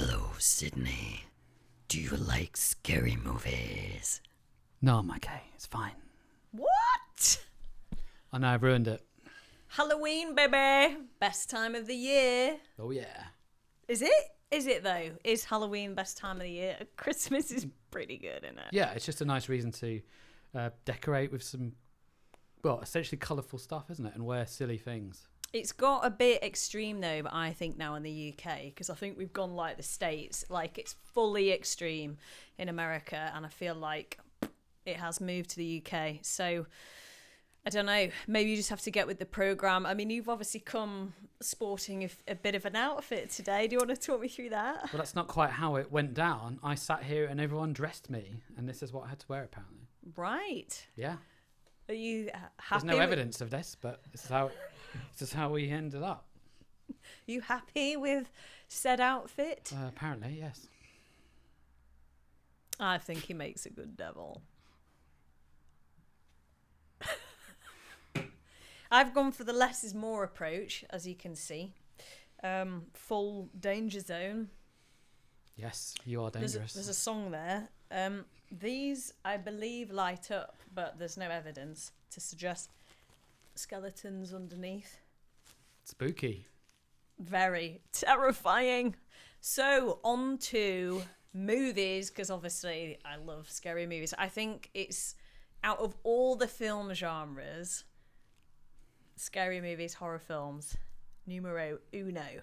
Hello, Sydney. Do you like scary movies? No, I'm okay. It's fine. What? I know I've ruined it. Halloween, baby. Best time of the year. Oh, yeah. Is it? Is it, though? Is Halloween best time of the year? Christmas is pretty good, isn't it? Yeah, it's just a nice reason to decorate with some, well, essentially colourful stuff, isn't it? And wear silly things. It's got a bit extreme, though, but I think now in the UK, because I think we've gone like the States, like it's fully extreme in America, and I feel like it has moved to the UK. So, I don't know, maybe you just have to get with the programme. I mean, you've obviously come sporting a bit of an outfit today. Do you want to talk me through that? Well, that's not quite how it went down. I sat here and everyone dressed me, and this is what I had to wear, apparently. Right. Yeah. Are you happy? There's no evidence of this, but this is how we ended up. You happy with said outfit? Apparently, yes. I think he makes a good devil. I've gone for the less is more approach, as you can see. Full danger zone. Yes, you are dangerous. There's a song there. These, I believe, light up, but there's no evidence to suggest skeletons underneath. Spooky. Very terrifying. So, on to movies, because obviously I love scary movies. I think it's, out of all the film genres, scary movies, horror films, numero uno.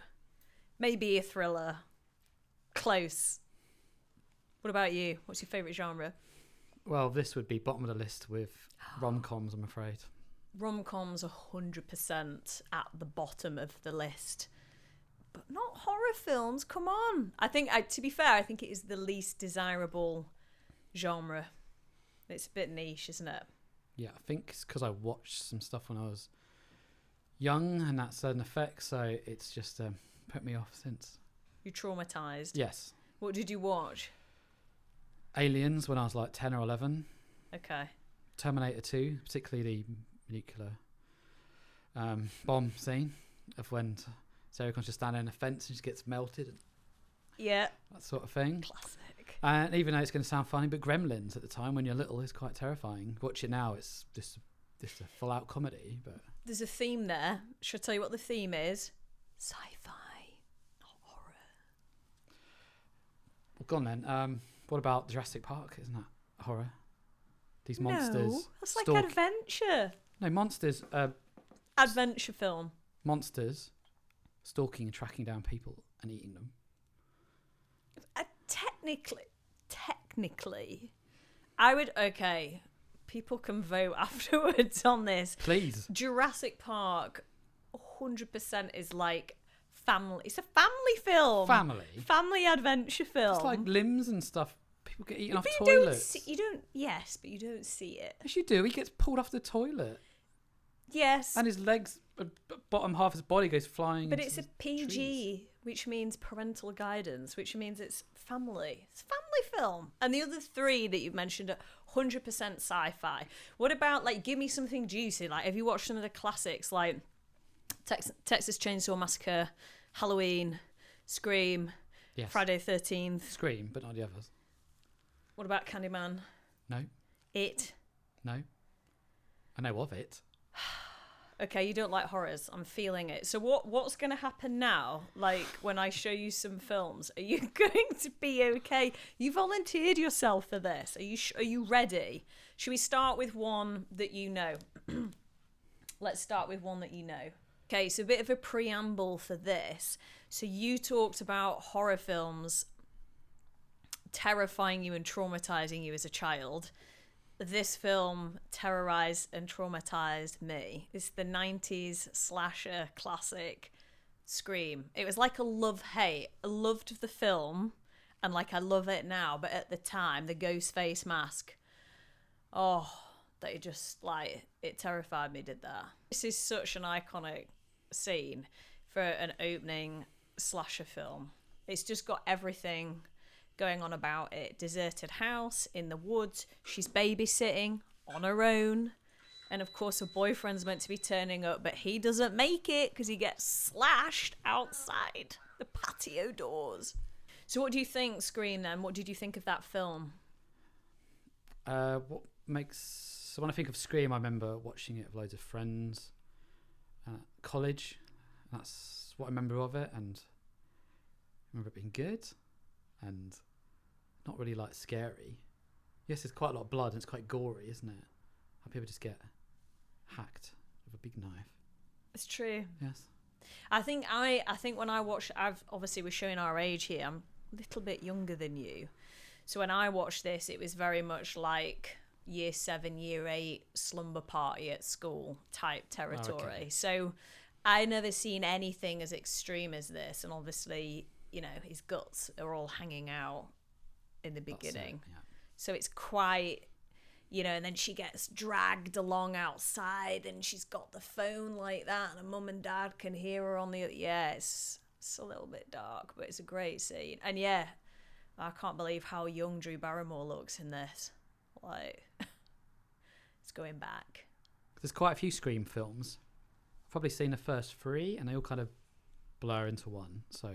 Maybe a thriller. Close. What about you? What's your favourite genre? Well, this would be bottom of the list with romcoms, I'm afraid. Romcoms 100% at the bottom of the list. But not horror films, come on. To be fair, I think it is the least desirable genre. It's a bit niche, isn't it? Yeah, I think it's because I watched some stuff when I was young and that's an effect, so it's just put me off since. You're traumatised? Yes. What did you watch? Aliens when I was like 10 or 11. Okay. Terminator 2, particularly the nuclear bomb scene of when Sarah Connor's just standing on a fence and just gets melted. Yeah. That sort of thing. Classic. And even though it's going to sound funny, but Gremlins at the time when you're little is quite terrifying. Watch it now, it's just a full-out comedy. But There's a theme there. Should I tell you what the theme is? Sci-fi, not horror. well, go on then. What about Jurassic Park? Isn't that horror? These monsters. No, that's like stalk- adventure. No, monsters. Adventure film. Monsters stalking and tracking down people and eating them. Technically, I would. Okay, people can vote afterwards on this. Please. Jurassic Park, 100% is like family. It's a family film. Family adventure film. It's like limbs and stuff. People get eaten off but toilets. you don't. Yes, but you don't see it. Yes, you do. He gets pulled off the toilet. Yes. And his legs, bottom half of his body goes flying. But into it's a the PG, trees. which means parental guidance, which means it's family. It's a family film. And the other three that you've mentioned are 100% sci-fi. What about, like, give me something juicy? Like, have you watched some of the classics, like Texas Chainsaw Massacre, Halloween, Scream, Yes. Friday the 13th? Scream, but not the others. What about Candyman? No. It? No. I know of it. Okay, you don't like horrors. I'm feeling it. So what's going to happen now? Like, when I show you some films, are you going to be okay? You volunteered yourself for this. Are you ready? Should we start with one that you know? Let's start with one that you know. Okay, so a bit of a preamble for this. So you talked about horror films terrifying you and traumatizing you as a child. This film terrorized and traumatized me. It's the 90s slasher classic Scream. It was like a love-hate. I loved the film, and like I love it now, but at the time, the ghost face mask, they just, like, it terrified me, did that. This is such an iconic scene for an opening slasher film. It's just got everything going on about it. Deserted house in the woods. She's babysitting on her own. And of course her boyfriend's meant to be turning up, but he doesn't make it because he gets slashed outside the patio doors. So what do you think, Scream, then? What did you think of that film? What makes... So when I think of Scream, I remember watching it with loads of friends at college. That's what I remember of it, and I remember it being good and not really like scary. Yes, there's quite a lot of blood and it's quite gory, isn't it? How people just get hacked with a big knife. It's true. Yes. I think when I watched, obviously we're showing our age here. I'm a little bit younger than you, so when I watched this, it was very much like year 7, year 8 slumber party at school type territory. Oh, okay. So I never seen anything as extreme as this, and obviously, you know, his guts are all hanging out in the beginning. Yeah. So it's quite, you know, and then she gets dragged along outside and she's got the phone like that, and her mum and dad can hear her on the other. Yeah, it's a little bit dark, but it's a great scene. And yeah, I can't believe how young Drew Barrymore looks in this. Like, it's going back. There's quite a few Scream films. I've probably seen the first 3 and they all kind of blur into one, so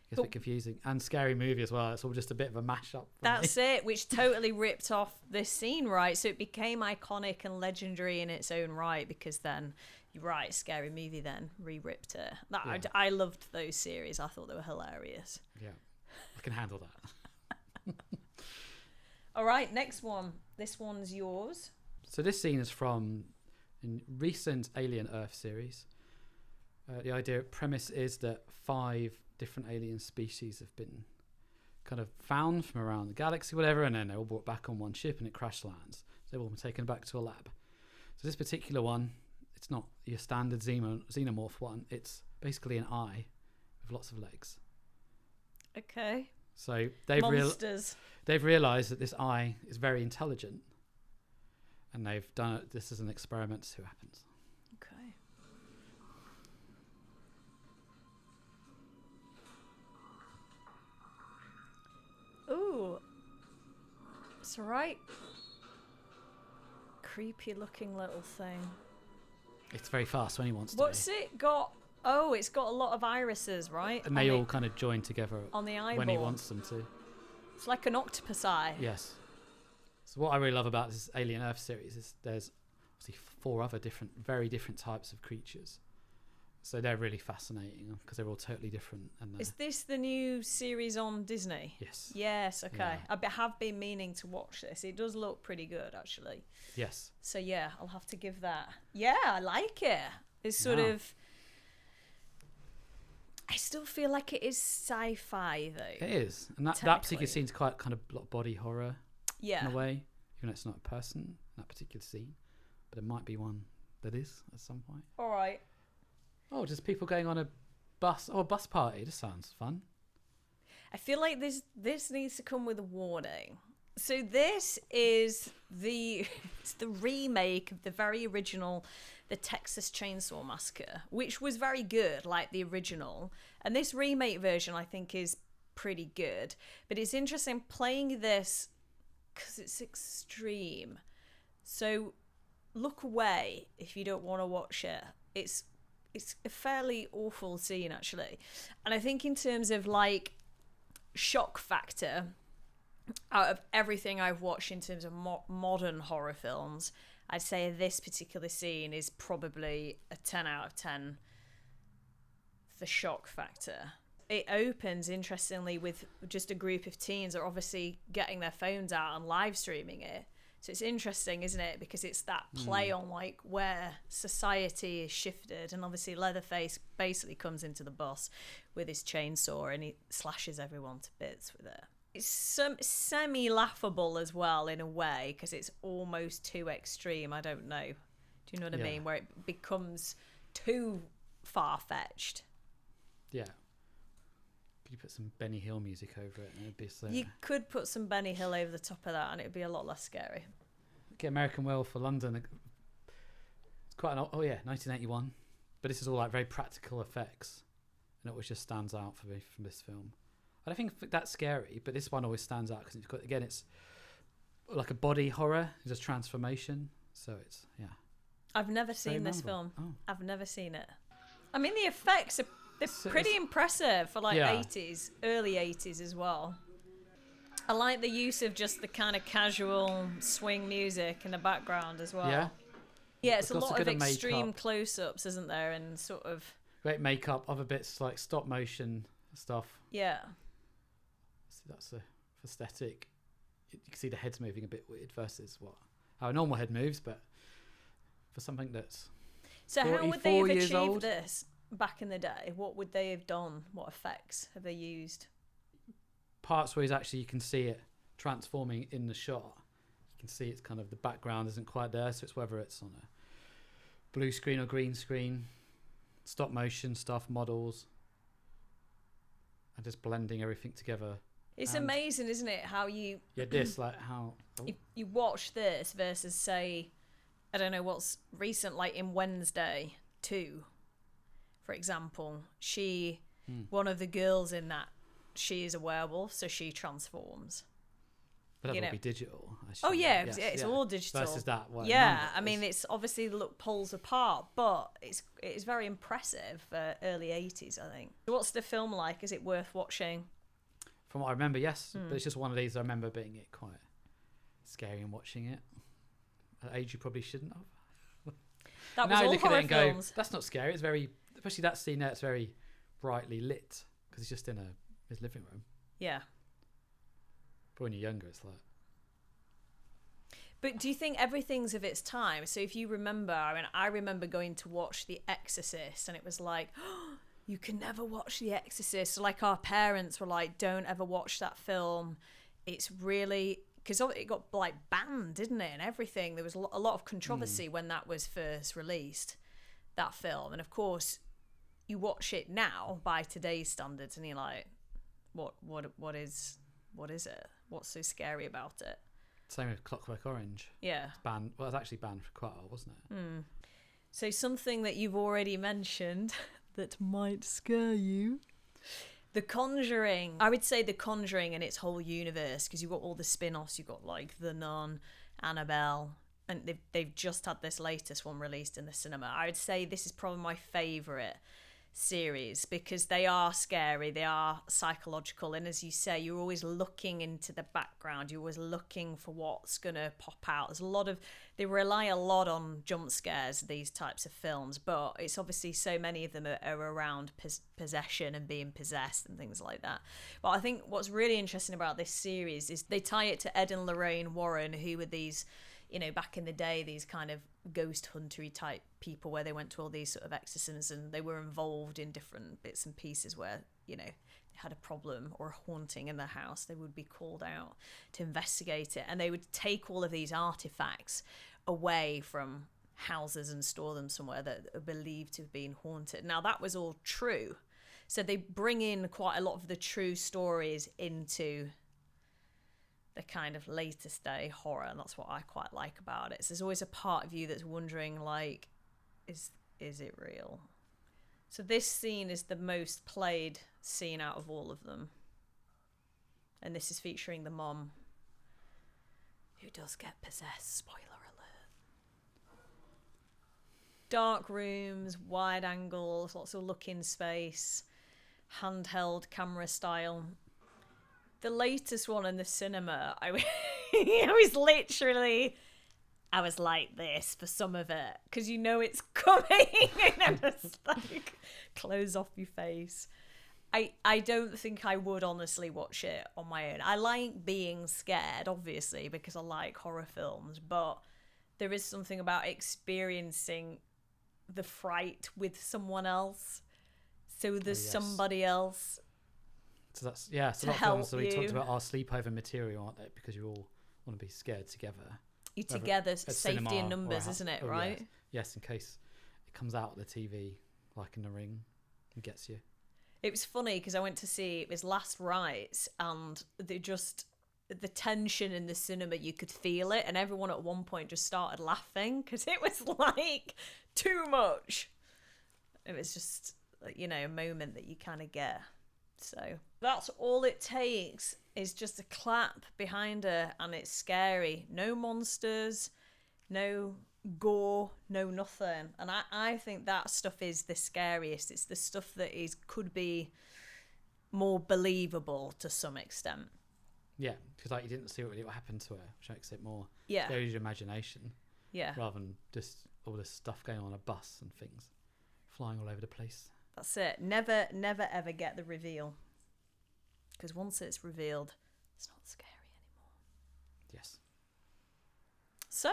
it's a bit confusing. And Scary Movie as well. It's all just a bit of a mashup. That's it, which totally ripped off this scene, right? So it became iconic and legendary in its own right, because then, you're right, Scary Movie then re-ripped it. I loved those series. I thought they were hilarious. Yeah, I can handle that. All right, next one. This one's yours. So this scene is from a recent Alien Earth series. The premise is that 5 different alien species have been kind of found from around the galaxy, whatever, and then they're all brought back on one ship and it crash lands. So they've all been taken back to a lab. So this particular one, it's not your standard xenomorph one. It's basically an eye with lots of legs. Okay. So they've realised that this eye is very intelligent, and they've done this as an experiment to see what happens. Okay. Ooh. It's alright. Creepy looking little thing. It's very fast when he wants to. What's it got? Oh, it's got a lot of irises, right? And they all kind of join together on the eyeball when he wants them to. It's like an octopus eye. Yes. So what I really love about this Alien Earth series is there's obviously 4 other very different types of creatures. So they're really fascinating because they're all totally different. And is this the new series on Disney? Yes. Yes, okay. Yeah. I have been meaning to watch this. It does look pretty good, actually. Yes. So yeah, I'll have to give that. Yeah, I like it. It's sort of... I still feel like it is sci-fi, though. It is. And that particular scene's quite kind of body horror in a way. Even though it's not a person in that particular scene. But there might be one that is at some point. All right. Oh, just people going on a bus. Oh, a bus party. This sounds fun. I feel like this needs to come with a warning. So this is it's the remake of the very original, the Texas Chainsaw Massacre, which was very good, like the original. And this remake version, I think, is pretty good. But it's interesting playing this because it's extreme. So look away if you don't want to watch it. It's a fairly awful scene, actually. And I think in terms of like shock factor, out of everything I've watched in terms of modern horror films, I'd say this particular scene is probably a 10 out of 10 for shock factor. It opens, interestingly, with just a group of teens that are obviously getting their phones out and live streaming it. So it's interesting, isn't it? Because it's that play on like where society is shifted, and obviously Leatherface basically comes into the bus with his chainsaw and he slashes everyone to bits with it. It's semi-laughable as well in a way because it's almost too extreme. I don't know. Do you know what I mean? Where it becomes too far-fetched. Yeah. Could you put some Benny Hill music over it? And it'd be so... You could put some Benny Hill over the top of that and it'd be a lot less scary. Get American Werewolf for London. It's quite an old... Oh, yeah, 1981. But this is all like very practical effects. And it always just stands out for me from this film. I don't think that's scary, but this one always stands out because it's got, again, it's like a body horror. It's a transformation. So it's, yeah. I've never seen this film. Oh. I've never seen it. I mean, the effects are They're pretty impressive for like Yeah. 80s, early 80s as well. I like the use of just the kind of casual swing music in the background as well. Yeah. Yeah, it's Got a some lot of good extreme makeup. close-ups, isn't there? And sort of, Great makeup, other bits like stop motion stuff. yeah. So that's the aesthetic. You can see the head's moving a bit weird versus how a normal head moves, but for something that's So how would they have 44 years achieved old? this back in the day? What would they have done? What effects have they used? parts where you can see it transforming in the shot. You can see it's kind of the background isn't quite there, so it's whether it's on a blue screen or green screen, stop motion stuff, models, and just blending everything together. It's And- amazing, isn't it? How you how you watch this versus, say, I don't know what's recent, like in Wednesday 2, for example. One of the girls in that, she is a werewolf, so she transforms. but that you would know. be digital. I Oh assume. yeah, Yes, it's all digital. versus that. Yeah, I mean, it's obviously look poles apart, but it's very impressive for early 80s, I think. What's the film like? Is it worth watching? From what I remember, yes, but it's just one of these. I remember being it quite scary and watching it at an age you probably shouldn't have. That was now you all look at horror it and go, films. that's not scary. It's very, especially that scene there. It's very brightly lit because it's just in his living room. Yeah. But when you're younger, it's like But do you think everything's of its time? So if you remember, I remember going to watch The Exorcist, and it was like, oh, you can never watch The Exorcist. So like our parents were like, don't ever watch that film. It's really, because it got like banned, didn't it? And everything. There was a lot of controversy when that was first released, that film. And of course, you watch it now by today's standards, and you're like, what is it? What's so scary about it? same with Clockwork Orange. Yeah. It's banned. Well, it was actually banned for quite a while, wasn't it? So something that you've already mentioned that might scare you. The Conjuring. I would say The Conjuring and its whole universe, because you've got all the spin-offs. You've got like The Nun, Annabelle, and they've just had this latest one released in the cinema. I would say this is probably my favourite series because they are scary, they are psychological, and as you say, you're always looking into the background, you're always looking for what's gonna pop out. They rely a lot on jump scares, these types of films, but it's obviously so many of them are around possession and being possessed and things like that. But I think what's really interesting about this series is they tie it to Ed and Lorraine Warren, who were these, back in the day, these kind of ghost huntery type people where they went to all these sort of exorcisms and they were involved in different bits and pieces where, they had a problem or a haunting in their house. They would be called out to investigate it, and they would take all of these artifacts away from houses and store them somewhere that are believed to have been haunted. Now, that was all true. So they bring in quite a lot of the true stories into the kind of latest day horror, and that's what I quite like about it. So there's always a part of you that's wondering, like, is it real? So this scene is the most played scene out of all of them, and this is featuring the mom who does get possessed. Spoiler alert. Dark rooms, wide angles, lots of look in space, handheld camera style. The latest one in the cinema, I was like this for some of it, because it's coming and just like close off your face. I don't think I would honestly watch it on my own. I like being scared, obviously, because I like horror films, but there is something about experiencing the fright with someone else. So there's somebody else. So that's it's a lot of films that we talked about are sleepover material, aren't they? Because you all want to be scared together. You together, safety cinema in numbers, isn't it? Right? Yes, in case it comes out on the TV, like in The Ring, and gets you. It was funny because I went to see it was Last Rites, and the tension in the cinema, you could feel it, and everyone at one point just started laughing because it was like too much. It was just a moment that you kind of get. So that's all it takes, is just a clap behind her, and it's scary. No monsters, no gore, no nothing. And I think that stuff is the scariest. It's the stuff that could be more believable to some extent. Yeah, because like you didn't see what happened to her, which makes it more Yeah. scares your imagination. Yeah. Rather than just all this stuff going on a bus and things flying all over the place. That's it. Never ever get the reveal. Because once it's revealed, it's not scary anymore. Yes. So,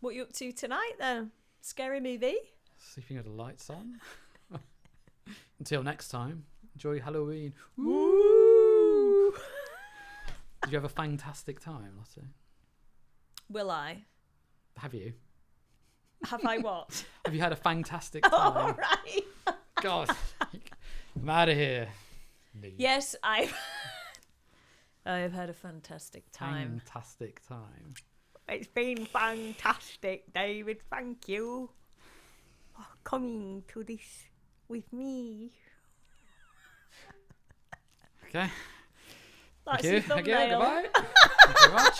what you up to tonight then? Scary movie? Sleeping with the lights on. Until next time, enjoy Halloween. Woo! Did you have a fantastic time, Lottie? Will I? Have you? Have I what? Have you had a fantastic time? All right. God, I'm out of here. Yes, I have had a fantastic time. Fantastic time. It's been fantastic, David. Thank you for coming to this with me. Okay. That's Thank you. your Thank you. thumbnail. Goodbye. Thank you very much.